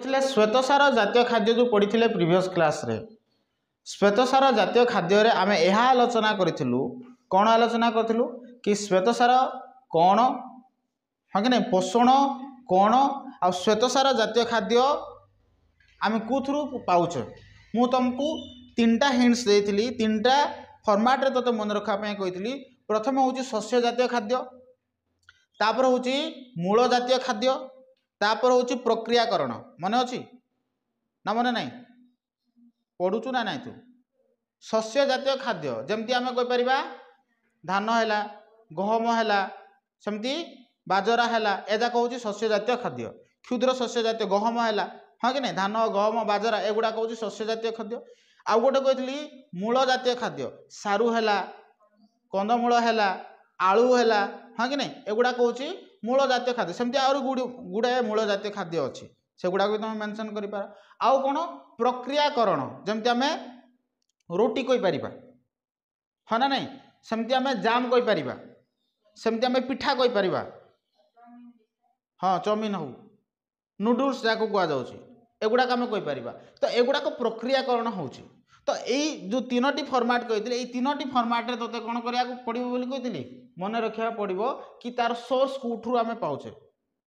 श्वेतसार जातीय खाद्य जो पढ़ी प्रीवियस क्लास रे श्वेतसार जातीय खाद्य आम यह आलोचना करूँ कौन आलोचना करूँ कि श्वेतसार कौन हाँ कि नहीं पोषण कौन आ श्वेतसार जातीय खाद्य आम कौथु पाचे मु तुमको तीनटा हिंट्स देती तीनटा फॉर्मेट रे तते मन रखापी कही प्रथम हूँ शस्य जातीय खाद्य तापर हूँ मूल जातीय खाद्य तापर हूँ प्रक्रियाकरण मन अच्छी ना मन नाई पढ़ुचु ना नाई तू शस्य जातीय खाद्य जमती आम कहीपर धान है गहम है सेमती बाजरा है एजाक हूँ शस्य जातीय खाद्य क्षुद्र शस्य जातीय गहम है हाँ कि नहीं धान गहम बाजरा एगुड़ाक हूँ शस्य जातीय खाद्य आउ गोटे कही मूल जातीय खाद्य सारू है कंदमूल है आलू है हाँ कि नहीं एगुड़ाक हूँ मूल जातीय खाद्य सेमती आहुरी गुड़ाए मूल जातीय खाद्य अच्छी से गुड़ाक भी तुम मेंशन कर पार आउ कौन प्रक्रियाकरण जमती आम रोटी कहीपर हाँ ना नहीं सेमती आम जाम कहीपर सेमती आम पिठा कहीपर हाँ चाउमिन हो नूडल्स जहाँ कहुच्छे एगुड़ाक आम कहीपर तो एगुड़ाक प्रक्रियाकरण हो तो यही जो तीनोटी फॉर्मेट कही तीनोटी फॉर्मेट रे तोते कौन करिया पड़िबो बोली कही मन रखा पड़ो कि तार सोर्स कौठू आम पाचे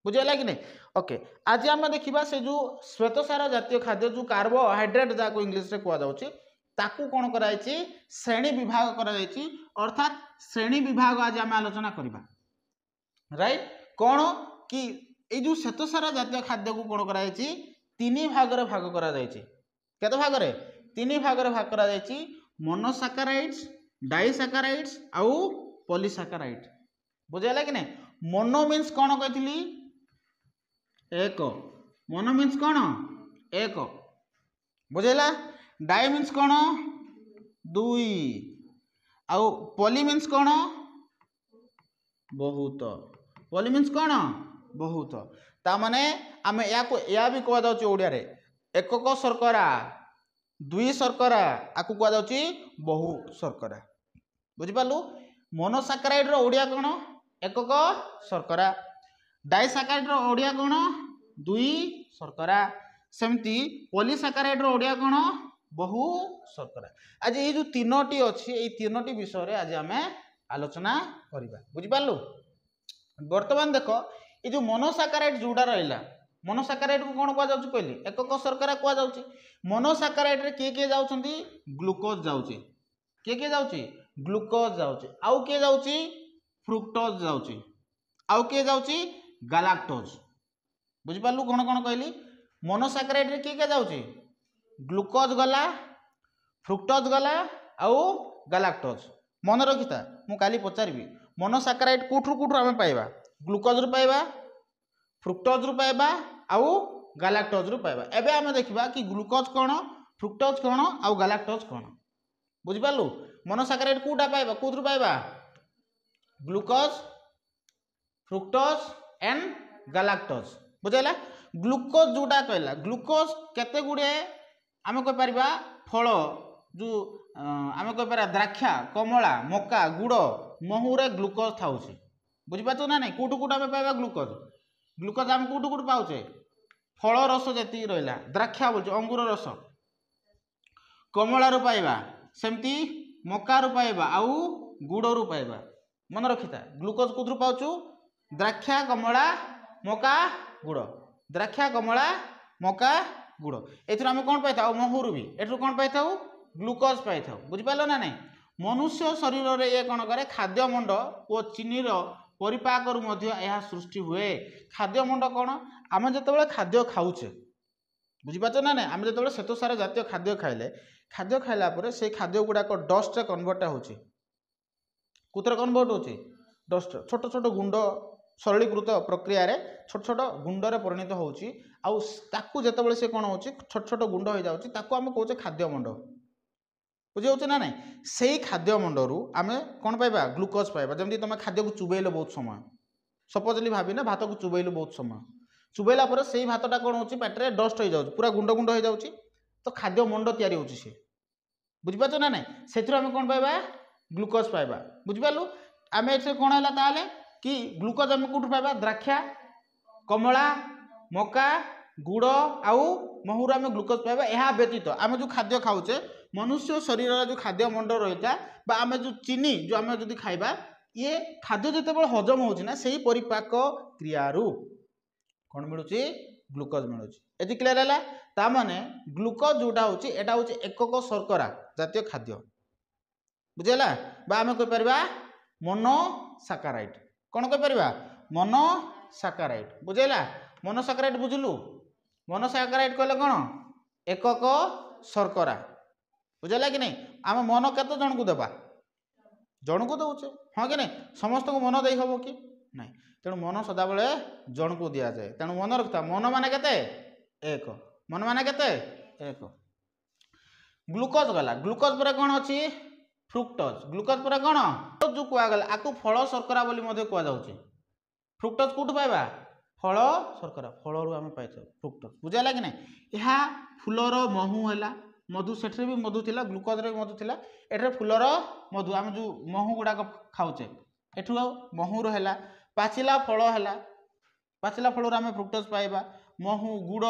बुझेगा कि नहीं ओके आज आम देखा से जो श्वेतसार जातीय खाद्य जो कार्बोहाइड्रेट जहाँ इंग्लीश रे कहुच्छे ताकू कौन कराई श्रेणी विभाग कराई अर्थात श्रेणी विभाग आज आम आलोचना करवा राइट कौन कि ये जो श्वेतसार जातीय खाद्य को कौन कराई तीन भाग भाग केते भाग तीन भाग भाग करा मोनोसाकाराइड्स डाइसाकाराइड्स आउ पॉलीसाकाराइड बुझेगा कि नहीं मोनो मीन्स कौन कही एक मोनो मीन्स कौन एक बुझेगा डाई मीन्स कौन दुई आउ पॉली मीन्स कौन बहुत पॉली मीन्स कौन बहुत ता माने आम या भी कह ओडिया रे एकक शर्करा दुई शर्करा आपको कहुच्छी बहु शर्करा बुझिपारू मोनोसाकाराइड रो ओडिया कौन एकक शर्करा डाइसाकाराइड रो ओडिया कौन दुई शर्करा सेमती पॉलीसाकाराइड रो ओडिया कौन बहु शर्करा आज ये जो तीनोटी अच्छी ये तीनोटी विषय आज आम आलोचना करवा बुझिपारू बर्तमान देख ये जो मोनोसाकाराइड जोड़ा रहा मोनोसाकाराइड को कौन कहुच्छी कहली एकक शर्करा कहुच्छी मोनोसाकाराइड रे किए जाउछंती ग्लूकोज जाउची किए जाउची ग्लूकोज जाउची आउ किए जाउची फ्रुक्टोज जाउची आउ किए जाउची गैलेक्टोज बुझि पालु कौन कौन कहली मोनोसाकाराइड रे किए जाउची ग्लूकोज गला फ्रुक्टोज गला आउ गैलेक्टोज मन रखिता मु काली पचारिबी मोनोसाकाराइड कोठु कोठु आमे पाइबा ग्लूकोज रु पाइबा फ्रुक्टोज रु पाइबा आउ गैलेक्टोज रु पाइबा एबे आमे देखिबा कि ग्लूकोज कौन फ्रुक्टोज कौन आउ गैलेक्टोज कौन बुझि पालु मोनोसाकाराइड कोटा पाइबा कोथरु पाइबा ग्लूकोज फ्रुक्टोज एंड गैलेक्टोज बुझाइला ग्लूकोज जोटा कहला ग्लूकोज केते गुडे आमे कहि परिबा फल जो आमे कहि परिबा द्राक्षा कमला मका गुड़ महुरे ग्लूकोज थाउची बुझि पाछो ना नै कोटु कोटु आमे पाइबा ग्लूकोज ग्लूकोज आम कोटु कोटु पाउचे फल रस जी रहा द्राक्षा बोलছে अंगूर रस कमलारू पाइबा सेमती मकारु पाइबा आउ गुड़रू पाइबा मन रखिता ग्लूकोज कौथु पाचु द्राक्षा कमला मका गुड़ द्राक्षा कमला मका गुड़ एथुर आम कौन पाई महूर भी एठू कौन पाई ग्लूकोज पाई बुझिपाल ना नहीं मनुष्य शरीर रे ये कौन करे खाद्य मंड और चीनीर परिपाक यह सृष्टि हुए खाद्य मंड कौन आम जो खाद्य खाऊे बुझिपार ना ना आम जो श्वेतसार जातीय खाद्य खाइला से खाद्य गुड़ाक डस्ट कन्वर्ट होची कुतर कन्वर्ट होची डस्ट छोट छोट गुंड सरलीकृत प्रक्रिया रे छोट छोट गुंडरे परिणत होची आउ ताकू जेतेबेले से कौन होची छोट छोट गुंड हो जाउची ताकू आम कहूचे खाद्य मंड बुझे ना ना से खाद्य मंडरू आम कौन पाइबा ग्लूकोज पाइबा जमी तुम खाद्य को चुबेल बहुत समय सपोजली भाविना भात को चुबेल बहुत समय चुबेला पर से भातटा कौन होची पेटरे डस्ट हो जाउची पूरा गुंड गुंड हो जाउची तो खाद्य मंड तैयारी होची से बुझिपार ना ना से आम कौन पाइबा ग्लूकोज पाइबा बुझिपालु आम ए कौन है ताले कि ग्लूकोज आम कौटू पाइबा द्राक्षा कमला मका गुड़ आउ महूर आम ग्लुकोज पाइबा। यह व्यतीत आम जो खाद्य खाऊे मनुष्य शरीर जो खाद्य मंडल रही था आम जो चीनी जो आम जो खाइबा ये खाद्य जिते हजम होना से परिपाक क्रियारू कौन मिलूँ ग्लुकोज मिलूँ। ये क्लियर है ताने ग्लुकोज जोटा हूँ यहाँ हूँ एकक शर्करा जातीय खाद्य बुझेगा आम कहीपर मोनोसाकाराइड कौन कहीपर मोनोसाकाराइड बुझेगा मोनोसाकाराइड बुझलु मोनोसाकाराइड कहले कौन एकक शर्करा बुझेगा कि नहीं आम मन केते जन को देवा जन को दौचे हाँ कि नहीं समस्त को मन दे हम कि नहीं तेणु मन सदाबले जन को दि जाए तेणु मन रखता मन मान के एक मन मान के एक ग्लुकोज गला ग्लुकोज पर कौन अच्छी फ्रुक्टोज ग्लुकोज पर कौन जो कहगला आपको फल शर्करा बोली कहुचे फ्रुक्टोज कौटू पाइबा फल शर्करा फल आम पाई फ्रुक्टोज बुझेगा कि नहीं यह फूलर महू है मधु से भी मधु थिला ग्लुकोज भी मधु थिला एठरे फूलर मधु आम जो महू गुड़ाक खाऊचे एठू महूर है पाचिला फल है पाचिला फल आम फ्रुक्टोज पाइबा महू गुड़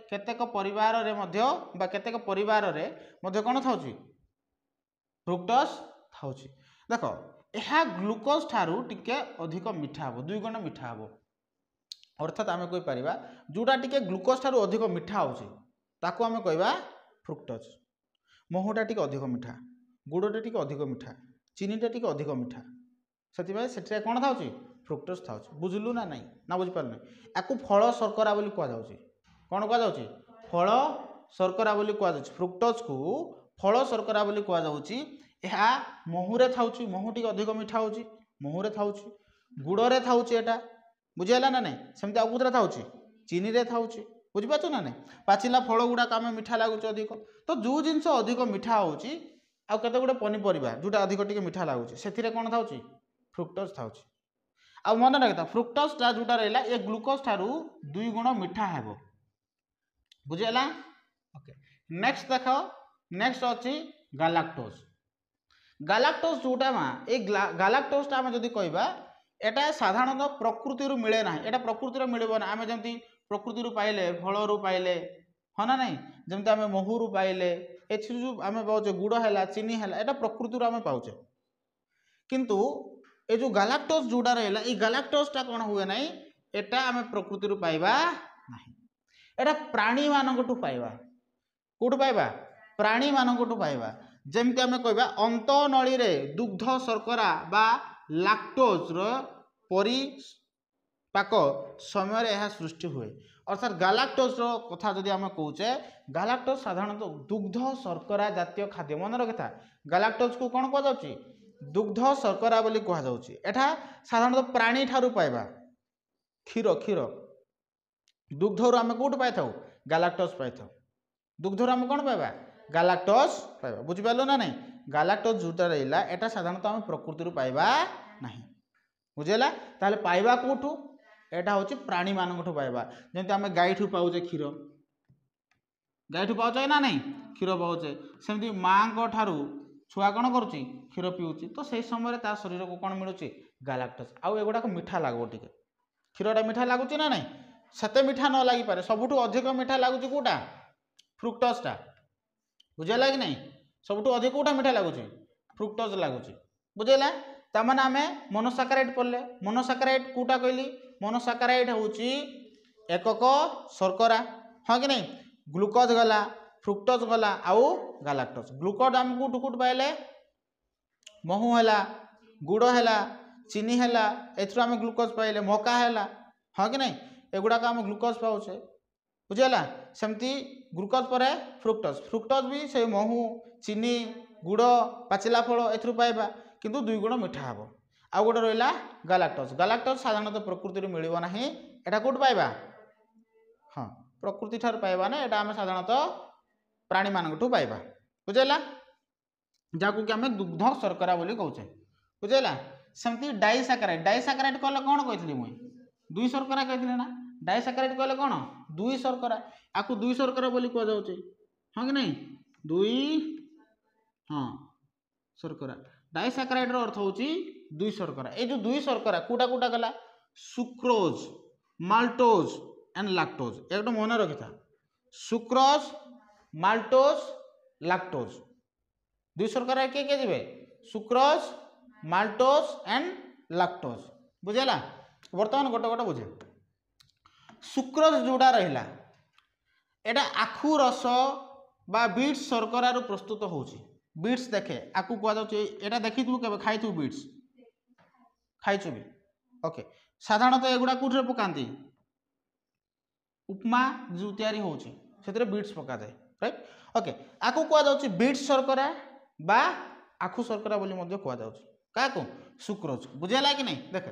केतेक परिवार रे मध्य बा केतेक परिवार रे मध्य कौन था फ्रुक्टोज था देख यह ग्लुकोज ठारू टिके अधिक मीठा हम 2 गुण मीठा हम अर्थात आम कहीपर जोटा टिके ग्लुकोज ठारू अधिक मीठा होता आम कहवा फ्रुक्टोज महूटा टिके अधिक मीठा गुड़टा टिके अधिक मीठा चीनीटा टिके अधिक मीठा से कौन था फ्रुक्टोज था बुझलु ना नहीं ना बुझीपार ना आपको फल शर्करा बोली कहुचे कौन कहुचे फल शर्करा बोली कहुचे फ्रुक्टोज को फल शर्करा बोली कहुचे यह महूरे था महू टी अधिक मीठा हो महूरे था गुड़े था यहाँ बुझेगा ना नहीं सेमती आउ कौन था चीनी रे था बुझीपार ना नहीं पाचिला फल गुड़ाक आम मीठा लगुच अधिक तो जो जिनस अधिक मीठा होते गुड़े पनीपरिया जोटा अधिक टी मीठा लगुच से कौन था फ्रुक्टोज था आ मन रखता फ्रुक्टोज टा जोटा रहा ये ग्लुकोज ठारू 2 गुण मीठा है बुझेगा ओके नेक्स्ट देख नेक्स्ट अच्छी गालाक्टोज गालाक्टोज जोटा माँ ये गालाक्टोज आम जदि कहवा एटा साधारणतः प्रकृति मिले ना यहाँ प्रकृति मिलना ना आम जमी प्रकृति पाइले फल पाइले हाँ ना नहीं जमी आम महू पाइले जो आम पाचे गुड़ है चीनी है यहाँ प्रकृति आम पाचे किंतु ये जो गालाक्टोज जोड़ा रहा ये गालाक्टोजटा कौन हुए ना यहाँ आम प्रकृति पाइबा ना यहाँ प्राणी मानू पाइबा कौटू पाइबा प्राणी मानू पाइबा जमती आम कहवा अंतनली रे दुग्ध शर्करा बा लैक्टोज परिपाक समय यह सृष्टि हुए अर्थात गालाक्टोज कथा जदि आम कहे गालाक्टोज साधारणतः दुग्ध शर्करा जातीय खाद्य मन रखा गालाक्टोज को कौन कहुचे दुग्ध शर्करा बोली कहुचे एठा साधारणतः प्राणी ठारू पाइबा क्षीर क्षीर दुग्धर आम कौट पाई था गालाक्टोज पाई था दुग्धर आम कौन पाइबा गालाक्टोज पाइबा बुझीपार ना नहीं गालाक्टोज जोटा रहा यहाँ साधारणतः आम प्रकृति पाइबा ना बुझेगा ताले पाइबा कौटू यहाँ हूँ प्राणी मानू पाइबा जमी आम गाई ठू पाचे क्षीर गाई ठू पाचे ना नहीं क्षीर पाचे सेमती माँ ठारू छुआ कौन करुच्ची क्षीर पीऊँच तो से समय ता शरीर को कौन मिलूँ गालाक्टोज आउ एगुड़ाक मीठा लगो टे क्षीरटा मीठा लगुच ना नहीं सेते मीठा न लगी पारे सबुठू अधिक मीठा लगुच कौटा फ्रुक्टोजटा बुझेगा कि नहीं सबुठू अधिक कौटा मीठा लगुच फ्रुक्टोज लगुच बुझेगा ताମାନେ आम मोनोसाकाराइड पढ़ले मोनोसाकाराइड कौटा कहली मोनोसाकाराइड हूँ एकक शर्करा हाँ कि नहीं ग्लुकोज गला फ्रुक्टोज गला आउ गालाक्टोज ग्लुकोज आम कौटू कौट पाइले महू है गुड़ है चीनी है एथुर आम ग्लुकोज पाइले मका है हाँ कि नहीं एगुड़ाक आम ग्लुकोज पाचे बुझेगा सेमती ग्लुकोज पर फ्रुक्टोज फ्रुक्टोज भी से महू चीनी गुड़ पाचिला फल एथुर पाइबा किंतु 2 गुण मीठा हम आउ गोटे रहा गालाक्टोज गालाक्टोज साधारणतः प्रकृति मिलना ना यहाँ कौट पाइबा हाँ प्रकृति ठार पाइबा ना यहाँ आम साधारणतः प्राणी मानू पाइबा बुझेगा जहाँ कि आम दुग्ध शर्करा बोली कहे बुझेगा सेमती डाइसाकाराइड कहले कौन कही मुई 2 शर्करा कही ना डाइसाकाराइड कहले कौन 2 शर्करा आपको 2 शर्करा बोली कहुचे हाँ कि नहीं 2 हाँ शर्करा डाइसाकाराइड अर्थ हूँ 2 शर्करा ये जो 2 शर्करा कौटा कौटा गला सुक्रोज माल्टोज एंड लैक्टोज एक मन रखी था सुक्रोज माल्टोज लैक्टोज दुई शर्करा किए किए जी सुक्रोज माल्टोज एंड लैक्टोज बुझेगा बर्तमान गोटे गोटे बुझे सुक्रोज जोड़ा रहा एटा आखु रस बा बीट्स शर्करा प्रस्तुत होची बीट्स देखे आकु कहुए देखी तू के खाई तू बीट्स खाइचु भी ओके साधारणतः एगुड़ा कौटे पकाती उपमा जो तैयारी होची से बीट्स पका जाए राइट ओके आकु कहुए बीट्स शर्करा बा आखु शर्करा बोली कहुए क्या सुक्रोज बुझेगा कि नहीं देख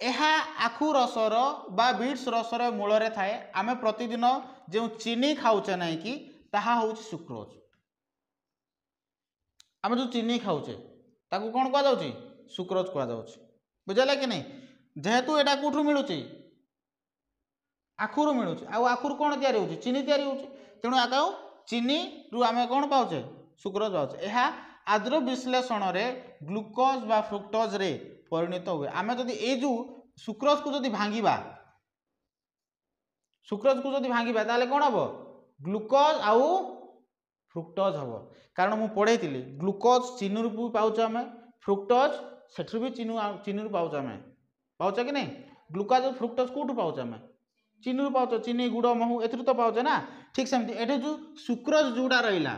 यह आखु रसर बा बीट्स रसर मूल थाए आम प्रतिदिन जो चीनी खाऊचे ना कि ताहा हूँ सुक्रोज आम जो चीनी खाऊचे ताकू कौन कहुचे सुक्रोज कहुचे बुझेगा कि नहीं जेहेतु यहाँ कौटू मिलूँ आखुरु मिलूँ आखुरु कौन तैयारी होची चीनी तैयारी होची तेणु आका चीनी रु आम कौन पाचे सुक्रोज पाचे यह आद्र विश्लेषण रे ग्लूकोज बा फ्रुक्टोज रे परिणत हुए आम जदि ये जो सुक्रोज को जदि भांगिबा सुक्रोज को जदि भांगिबा ताले कौन हम ग्लूकोज आउ फ्रुक्टोज हम कारण मु पढ़े ग्लूकोज चीनी भी पाचे आम फ्रुक्टोज सेठु भी चीनी पाचे आम पाचे कि नहीं ग्लूकोज और फ्रुक्टोज कौटू पाचे आम चीनी पाचे चीनी गुड़ महू ए तो पाचे ना ठीक सेमती ये जो सुक्रोज जोड़ा रहा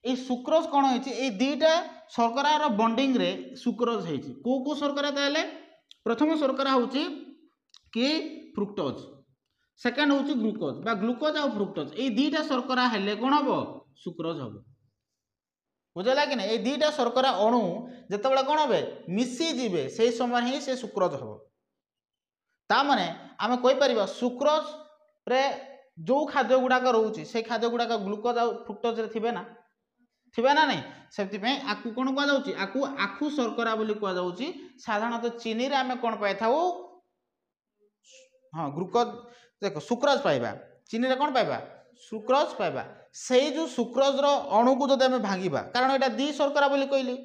ये सुक्रोज कौन है दीटा शर्करार बॉन्डिंग रे सुक्रोज है को शर्करा ताले प्रथम शर्करा हूँ कि फ्रुक्टोज सेकेंड हूँ ग्लूकोज बा ग्लूकोज आ फ्रुक्टोज ये दीटा शर्करा हेले कौन हम सुक्रोज हम बुझेगा कि नहीं ये दीटा शर्करा अणु जिते कौन हे मिसीजे से समय ही से सुक्रोज हम ताने आम कहीपर सुक्रोज रे जो खाद्य गुड़ाक रोचे से खाद्य गुड़ाक ग्लूकोज आ फ्रुक्टोज रे थिबे ना थिबे ना नहीं से आकु कौन कहुच्छी आकु आखु शर्करा बोली कहुच्छी साधारणतः चीनी रे आम कौन पाई था हाँ ग्लूकोज देख सुक्रोज पाइबा चीनी रे कौन पाइबा सुक्रोज पाइबा से जो सुक्रोज अणु को जब आम भांगा कारण यहाँ दी शर्करा बोली कहली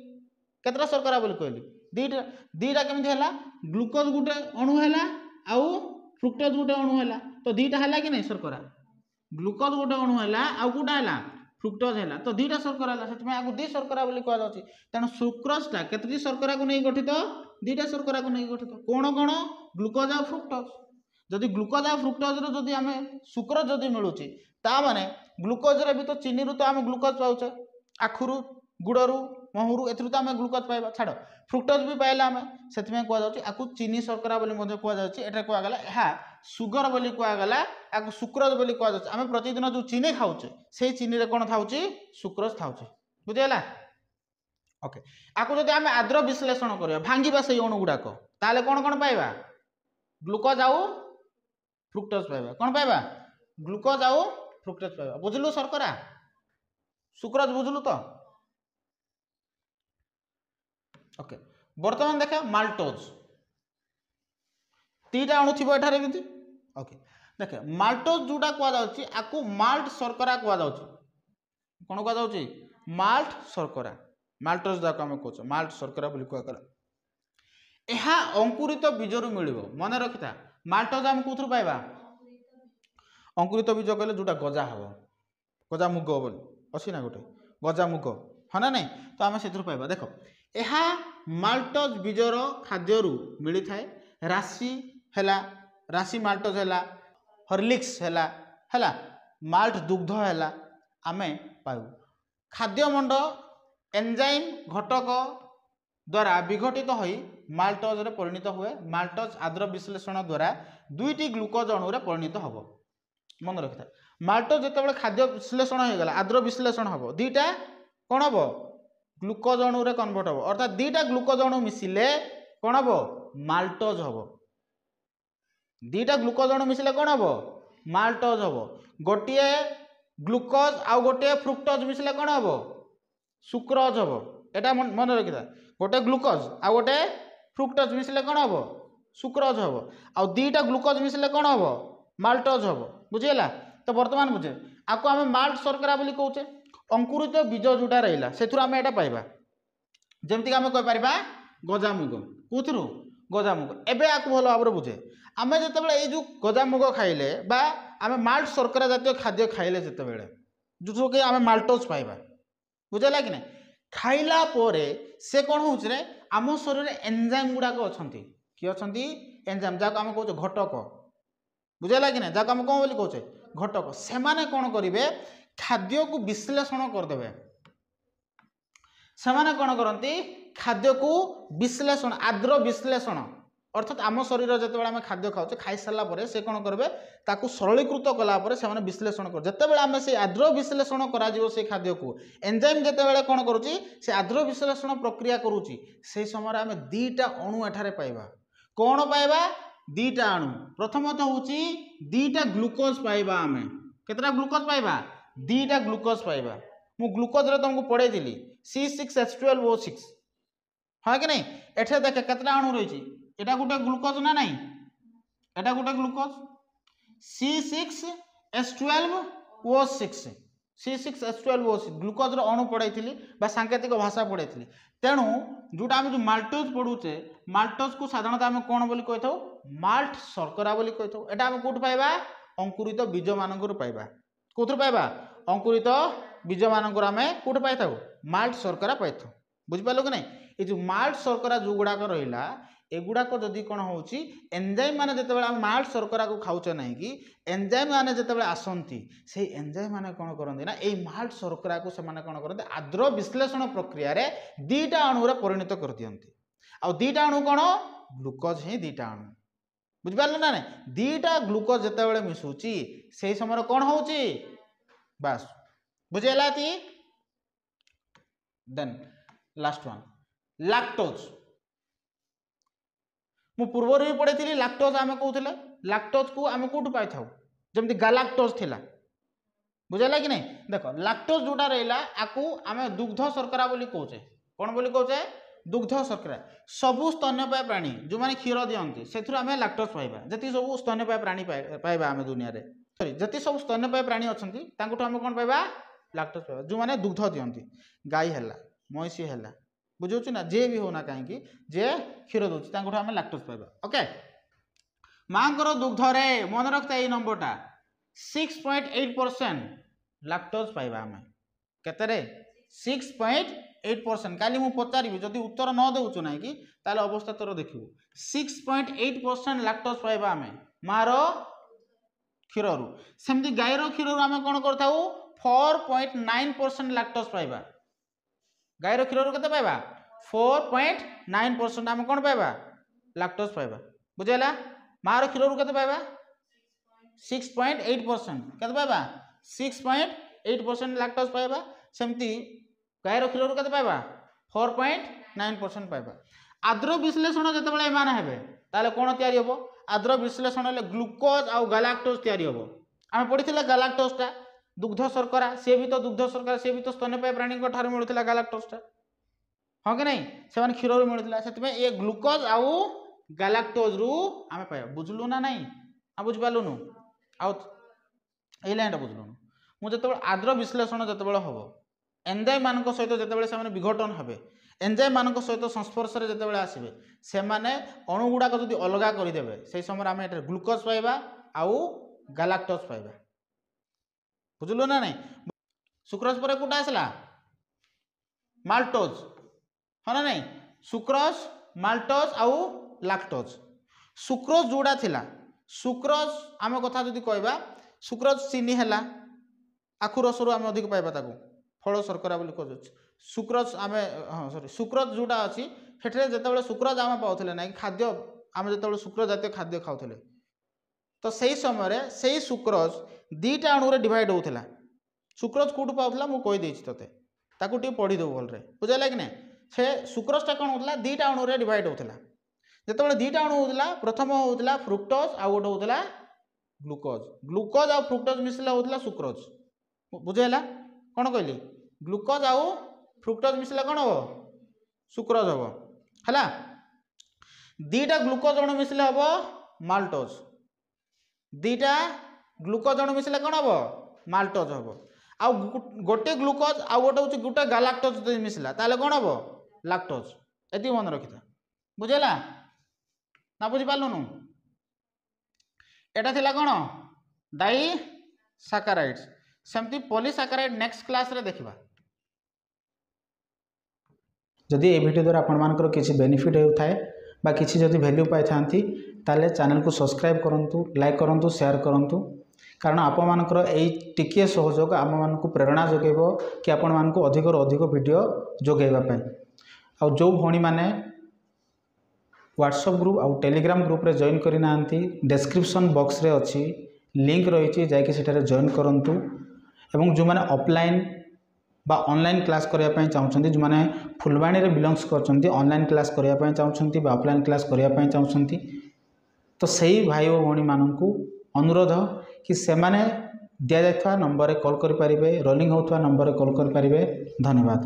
केतटा शर्करा बोली कहली दीटा दीटा केमती है ग्लूकोज गोटे अणु है आउ फ्रुक्टोज गोटे अणु है तो दीटा है कि नहीं शर्करा ग्लूकोज गोटे अणु है आउ कौटा है फ्रुक्टोज है तो दीटा शर्करा है से दी शर्करा बोली कहुच्छी तेणु सुक्रोजटा केतटी शर्करा को नहीं गठित दीटा शर्करा को नहीं गठित कौन कौन ग्लूकोज आ फ्रुक्टोज जदि ग्लूकोज आ फ्रुक्टोज जदि आम सुक्रोज जदि मिलूँ ताने ग्लूकोज रे भी तो चीनी रू तो आम ग्लूकोज पाचे आखुरु गुड़रू महूरु ए तो आम ग्लूकोज पाइबा छाड़ फ्रुक्टोज भी पाइला आम से कहुच्छी आपको चीनी शर्करा बोली कहुच्छी एटा कहगला यह सुगर बोली कहगला आपको सुक्रोज बोली कहुच्छी आम प्रतिदिन जो चीनी खाऊचे से चीनी रे कौन था सुक्रोज था बुझेगा ओके आपको जब आम आद्र विश्लेषण करवा भांगा से अणु गुड़ाक ताले कौन कौन पाइबा ग्लूकोज आउ फ्रुक्टोज पाइबा कौन पाइबा ग्लूकोज आउ फ्रुक्टोज पाइबा बुझलु शर्करा सुक्रोज बुझलु तो ओके बर्तमान देखा माल्टोज तीटा अणु थी एठारे भी ओके देखे माल्टोज जोटा कहुच्छी आपको माल्ट शर्करा कहुच्छी कौन कहुच्छी माल्ट शर्करा माल्टोज जाक आम कह माल्ट शर्करा बोली कहगला यह अंकुरित बीजरू मिल मन रखी था माल्टोज आम कौन पाइबा अंकुरित बीज कहले जोटा गजा हम गजा मुग बोली अच्छी ना गोटे गजा मुग हाँ ना नहीं तो आम से पाइबा देख यह माल्टोज बीजर खाद्य मिली थाए राशि है राशि माल्टोज है हॉर्लिक्स है माल्ट दुग्ध है आम पाऊ खाद्य मंड एंजाइम घटक द्वारा विघटित हो माल्टोज रे परिणत हुए माल्टोज आद्र विश्लेषण द्वारा दुईटी ग्लूकोज अणु रे परिणत हम मन रखी था माल्टोज जिते खाद्य विश्लेषण होगा आद्र विश्लेषण हम दीटा कौन हम ग्लूकोज अणु रे कन्वर्ट हम अर्थात दीटा ग्लूकोज अणु मिसिले कौन हम माल्टोज हम दीटा ग्लूकोज अणु मिसिले कौन हम माल्टोज हम गोटे ग्लूकोज आउ गोटे फ्रुक्टोज मिसिले कौन हम सुक्रोज हम एटा मन रखी था गोटे ग्लूकोज आउ गोटे फ्रुक्टोज मिसिले कौन हम सुक्रोज हम आउ दीटा ग्लूकोज मिसिले कौन हम माल्टोज हम बुझीगला तो बर्तमान बुझे आपको आम माल्ट शर्करा बोली कौचे अंकुरित बीज जोटा रहा से आम यहाँ पाइबा जमती आम कहीपर गजामुग कौन गजामुग एबे आकु भल भाव बुझे आम जो ये गजामुग खाइले बा आम माल्ट शर्करा जातीय खाद्य खाइले जितेबाला जो कि आम माल्टोज पाइबा बुझेगा कि ना खाइला पोरे से कौन हो आम शरीर एंजाइम गुड़ाक अच्छा किए अच्छा एंजाइम जहाँ आम कहे घटक बुझेगा कि ना जहाँ आम कौन बोली कहे घटक से माने कौन करेंगे खाद्य को विश्लेषण करदे से कौन करती खाद्य को विश्लेषण आद्र विश्लेषण अर्थात आम शरीर जो आम खाद्य खाऊे खाई सारा पर से कौन करेंगे ताकू सरलीकृत कलापर से विश्लेषण कर जिते आम से आद्र विश्लेषण करा से खाद्य को एंजाइम जिते कौन करुच्ची से आद्र विश्लेषण प्रक्रिया करुच्ची से समय आम दीटा अणु एठारे पाइबा कौन पाइबा दीटा अणु प्रथमत हूँ दीटा ग्लूकोज पाइबा आम केतटा ग्लूकोज पाइबा दीटा ग्लूकोज पाइबा मु ग्लूकोज रे तुमको पढ़े C6H12O6 हाँ कि नहीं एठे देखे केतटा अणु रही एटा गोटे ग्लूकोज ना नहीं एटा गोटे ग्लूकोज C6H12O6 C6H12O6 ग्लूकोज अणु पढ़ाई सांकेतिक भाषा पढ़ाई तेणु जोटा आम जो माल्टोज पढ़ुचे माल्टोज को साधारणतः आम कौन बोली कही था माल्ट शर्करा बोली कही था एटा आम कौट पाइबा अंकुरित बीज मानक पाइबा कौन पाइबा अंकुरित बीज मानक आम कौट पाई था माल्ट शर्करा पाई था बुझिपार कि नहीं ये जो माल्ट शर्करा जो गुड़ाक रहा एगुड़ाक जदि कौन हो एंजाइम माने जिते आम माल्ट शर्करा को खाऊचे ना कि एंजाइम माने जिते आसती से एंजाइम माने कौन करते ना ये माल्ट शर्करा को से कौन करते आद्र विश्लेषण प्रक्रिया दीटा अणुरे परिणत कर दियंती आ दीटा अणु कौन ग्लूकोज ही दीटा अणु बुझिपारे ना नहीं दीटा ग्लूकोज जिते मिशुची से समय कौन हो बास बुझेला देन लास्ट वन लैक्टोज मु पूर्व भी पढ़ी लैक्टोज आम कहते लैक्टोज को आम कौटू पाई था जमी गालाक्टोज थिला बुझेगा कि नहीं देख लैक्टोज जोटा रहा आपको आम दुग्ध शर्करा बोली कहे कौन बोली कहे दुग्ध शर्करा सबू स्तन्यपायी प्राणी जो मैंने क्षीर दिखती से आम लैक्टोज पाइबा जी सब स्तन्यपायी प्राणी पाइबा आम दुनिया सॉरी जी सब स्तन्यपायी प्राणी अच्छा आम कौन पाइबा लैक्टोज पाइबा जो मैंने दुग्ध दिखती गाई है मईसी है बुझे ना जे भी होना कहीं जे क्षीर दूसरी आम लैक्टोज पाइबा ओके माँ दुग्धरे मन रखता ये नंबरटा 6.8% लैक्टोज पाइबा आम केतरे 6.8% काली मु पचारि जदि उत्तर न देउछु ना कि ताले अवस्था तोर देखिबू 6.8% लैक्टोज पाइबा आम मार क्षीररू सेमती गायर क्षीररू आम कौन करथाउ 4.9% लैक्टोज पाइबा गायर क्षीररू केते पाइबा 4.9% आम कौन पाइबा लैक्टोज पाइबा बुझेला मार क्षीररू केते पाइबा 6.8% केते पाइबा 6.8% लैक्टोज पाइबा सेमती गायर क्षीररू केते पाइबा 4.9% पाइबा आद्र विश्लेषण जितेबाला एमान हेबे ताले कोन तयारी होबो आद्र विश्लेषण हेले ग्लूकोज आउ गालाक्टोज तयारी होबो आमे पढिथिले गालाक्टोजटा दुग्ध शर्करा से भी तो दुग्ध शर्करा से भी तो स्तन्यपायी प्राणी ठार मिलूला गालाक्टोजटा हाँ कि नहीं से क्षीर मिलूला से ये ग्लूकोज आउ गालाक्टोज रु आम पाइबा बुझलु ना नहीं आ बुझिपालुनु आउ ये लाइन बुझलुनु मुझे आद्र विश्लेषण जिते हम एंजाइम मान सहित जिते से विघटन हे एंजाइम मान सहित संस्पर्श में जिते आसवे से अणु गुड़ाक जब अलग करदे से समय आम ये ग्लूकोज पाइबा आउ गालाक्टोज पाइबा बुझलु ना नहीं सुक्रोज पर कौटा आसला माल्टोज हाँ ना नहीं सुक्रोज माल्टोज आउ लैक्टोज सुक्रोज जोड़ा थिला सुक्रोज आम कथा जदि कहबा सुक्रोज चीनी है आखु रसरू आम अधिक पाइबा ताकू फल शर्करा बोली कह सुक्रोज आम हाँ सॉरी सुक्रोज जोड़ा अच्छी से जिते सुक्रोज आम पाते ना खाद्य आम जो शुक्र जातीय खाद्य खाऊले तो सही समय से सुक्रोज दीटा अणुरे डिवाइड होता सुक्रोज कौटू पाला मुझे कहीदे ते ताकू टे पढ़ीदेव भल्रे बुझेगा कि ना से सुक्रोजटा कौन होता दीटा अणुरे डिवाइड होता जिते दीटा अणु होता प्रथम होता फ्रुक्टोज आउ गोटे होता ग्लूकोज ग्लूकोज आउ फ्रुक्टोज मिसले होता सुक्रोज बुझेगा कौन कहली ग्लूकोज आउ फ्रुक्टोज मिसले कौन हम सुक्रोज हम है दीटा ग्लूकोज अणु मिसले हम माल्टोज दीटा ग्लूकोज अणु मिसले कौन हम माल्टोज हम आउ गोटे ग्लूकोज आउ गोटे हूँ गोटे गालाक्टोज मिसला ताले कौन हम लैक्टोज ये मन रखी था बुझेगा ना बुझी पालुनु एटा थिला कोन डाई सैकाराइड्स सेमती पॉलीसैकाराइड नेक्स्ट क्लास रे देखिबा। जदि ए वीडियो द्वारा आपण मानकर किसी बेनिफिट होता है बा किसी जदि वैल्यू पाई थांती ताले चैनल को सब्सक्राइब करंतु लाइक करंतु शेयर करंतु कारण आपण मानकर एई टिकिए सहयोग आम मान को प्रेरणा जोगेबो कि आपण मान को अधिक अधिक वीडियो जोगेबा पई। आ जो भणी माने व्हाट्सएप ग्रुप आउ टेलीग्राम ग्रुप रे जॉइन करि नांती डिस्क्रिप्शन बॉक्स रे अछि लिंक रही जाकि सेठारे जॉइन करंतु एवं जो माने ऑफलाइन बा ऑनलाइन क्लास करने चाहते जो मैंने फुलवाणी रे बिलोंग्स करछंती ऑनलाइन क्लास करने चाहते बा ऑफलाइन क्लास करने चाहते तो सही भाई और भौणी मानू अनुरोध कि से माने दिया जायथवा नंबर रे कॉल करि परिबे रोलिंग होथवा नंबर रे कॉल करि परिबे। धन्यवाद।